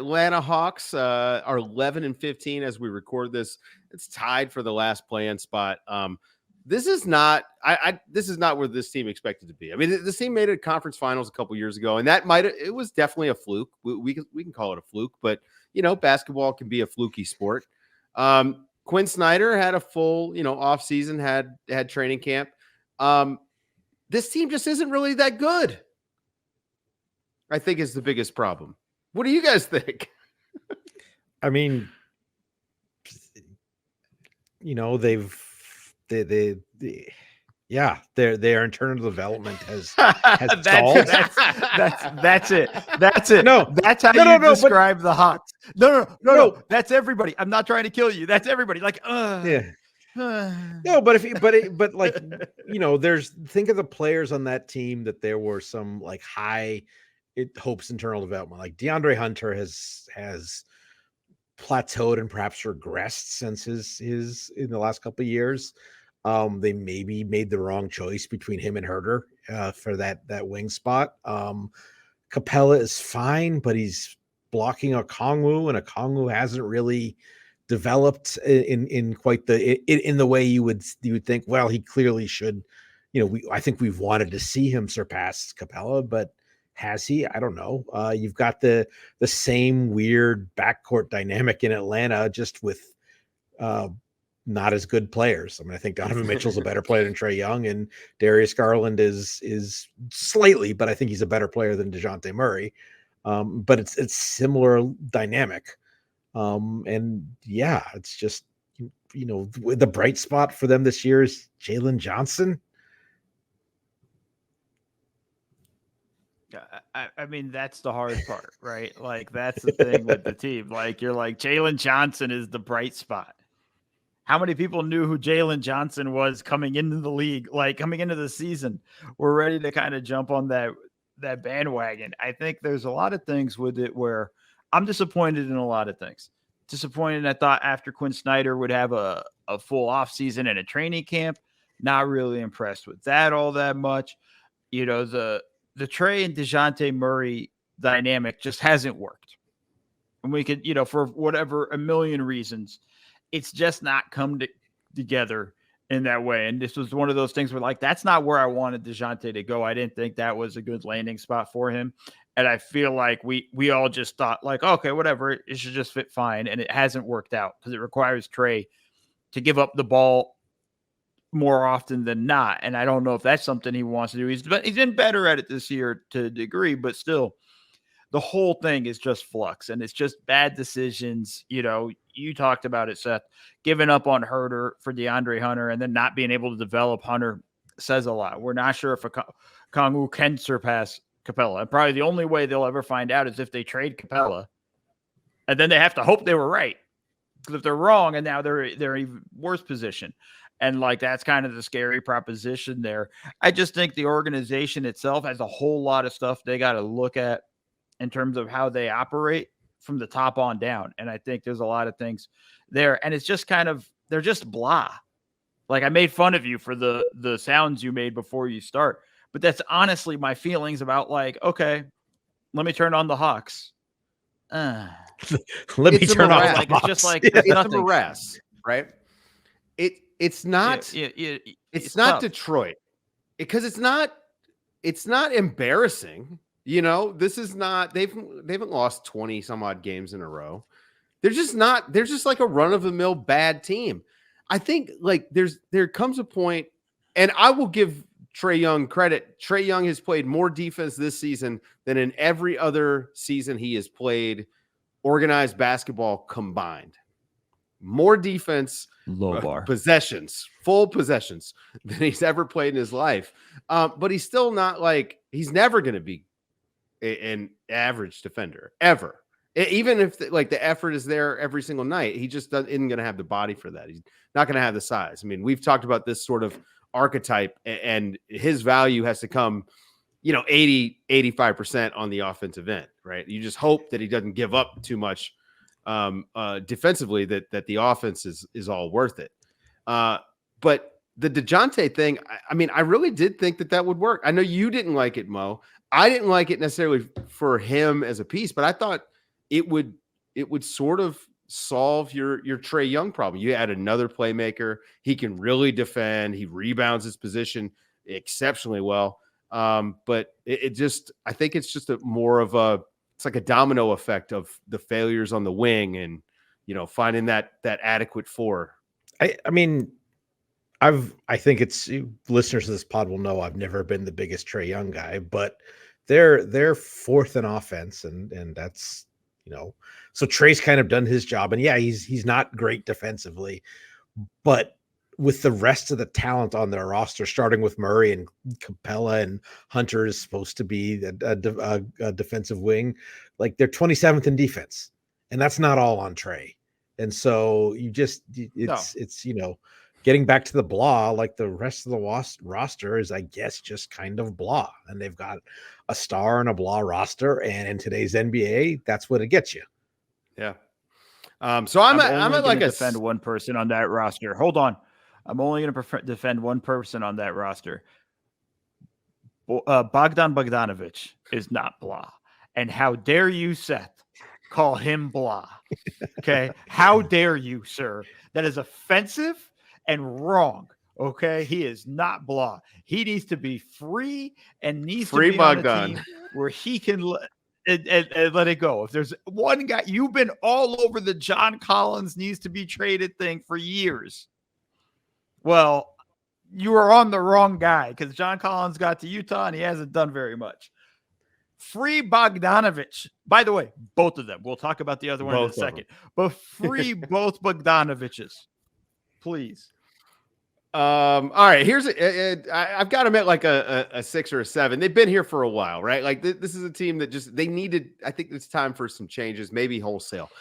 Atlanta Hawks are 11-15 as we record this. It's tied for the last play-in spot. This is not this is not where this team expected to be. I mean, this team made it conference finals a couple years ago, and it was definitely a fluke. We can call it a fluke, but basketball can be a fluky sport. Quinn Snyder had a full off season, had training camp. This team just isn't really that good, I think, is the biggest problem. What do you guys think? I mean, their internal development has stalled. That's it. No, that's how you describe the Hawks. No. That's everybody. I'm not trying to kill you. That's everybody. Like, yeah. No, but think of the players on that team that there were some like high hopes internal development. Like DeAndre Hunter has plateaued and perhaps regressed since his in the last couple of years. They maybe made the wrong choice between him and Herter for that wing spot. Capella is fine, but he's blocking Okongwu, and Okongwu hasn't really developed in quite in the way you would think. Well, he clearly should. I think we've wanted to see him surpass Capella, but has he? I don't know. You've got the same weird backcourt dynamic in Atlanta, just with not as good players. I mean, I think Donovan Mitchell's a better player than Trae Young, and Darius Garland is slightly, but I think he's a better player than DeJounte Murray. But it's similar dynamic. And yeah, it's just, the bright spot for them this year is Jalen Johnson. I mean, that's the hard part, right? Like, that's the thing with the team. Like, you're like, Jalen Johnson is the bright spot. How many people knew who Jalen Johnson was coming into the league, like coming into the season? We're ready to kind of jump on that bandwagon. I think there's a lot of things with it where I'm disappointed in a lot of things. Disappointed, I thought after Quinn Snyder would have a full offseason and a training camp. Not really impressed with that all that much. The Trae and DeJounte Murray dynamic just hasn't worked. And we could, for whatever, a million reasons, it's just not come together in that way. And this was one of those things where, like, that's not where I wanted DeJounte to go. I didn't think that was a good landing spot for him. And I feel like we all just thought, like, okay, whatever, it should just fit fine. And it hasn't worked out because it requires Trae to give up the ball more often than not. And I don't know if that's something he wants to do. He's been better at it this year to a degree, but still the whole thing is just flux, and it's just bad decisions. You talked about it, Seth, giving up on Herter for DeAndre Hunter and then not being able to develop Hunter says a lot. We're not sure if Okongwu can surpass Capella. And probably the only way they'll ever find out is if they trade Capella, and then they have to hope they were right. Because if they're wrong, and now they're in even worse position. And like, that's kind of the scary proposition there. I just think the organization itself has a whole lot of stuff they got to look at in terms of how they operate from the top on down. And I think there's a lot of things there. And it's just kind of, they're just blah. Like, I made fun of you for the sounds you made before you start, but that's honestly my feelings about, like, okay, let me turn on the Hawks. Let me turn on the Hawks. It's just like, it's a morass, right? It's not, it's not tough. Detroit, because it's not embarrassing. This is not, they haven't lost 20 some odd games in a row. They're just like a run of the mill bad team. I think, like, there comes a point, and I will give Trae Young credit. Trae Young has played more defense this season than in every other season he has played organized basketball combined. More defense, low bar possessions, full possessions than he's ever played in his life. But he's still not, like, he's never going to be an average defender ever. Even if the effort is there every single night, he just isn't going to have the body for that. He's not going to have the size. I mean, we've talked about this sort of archetype, and his value has to come, 80-85% on the offensive end, right? You just hope that he doesn't give up too much defensively, that the offense is all worth it. But the DeJounte thing, I mean, I really did think that would work. I know you didn't like it, Mo. I didn't like it necessarily for him as a piece, but I thought it would sort of solve your Trae Young problem. You add another playmaker. He can really defend. He rebounds his position exceptionally well. But it just, I think it's just it's like a domino effect of the failures on the wing and, finding that adequate four. I mean, I think it's listeners to this pod will know I've never been the biggest Trae Young guy, but they're fourth in offense, and that's so Trae's kind of done his job, and yeah, he's not great defensively, but with the rest of the talent on their roster, starting with Murray and Capella, and Hunter is supposed to be a defensive wing, like they're 27th in defense, and that's not all on Trae. And so it's getting back to the blah, like the rest of the roster is, I guess, just kind of blah. And they've got a star and a blah roster. And in today's NBA, that's what it gets you. Yeah. So I'm at like defend one person on that roster. Hold on. I'm only going to defend one person on that roster. Bogdan Bogdanović is not blah. And how dare you, Seth, call him blah? Okay. How dare you, sir? That is offensive and wrong. Okay. He is not blah. He needs to be free and needs to be Bogdan on a team where he can and let it go. If there's one guy, you've been all over the John Collins needs to be traded thing for years. Well, you are on the wrong guy because John Collins got to Utah and he hasn't done very much. Free Bogdanović. By the way, both of them. We'll talk about the other one in a second. But free both Bogdanovićes, please. All right. Here's I've got them at like a 6 or a 7. They've been here for a while, right? Like this is a team that they needed. I think it's time for some changes, maybe wholesale.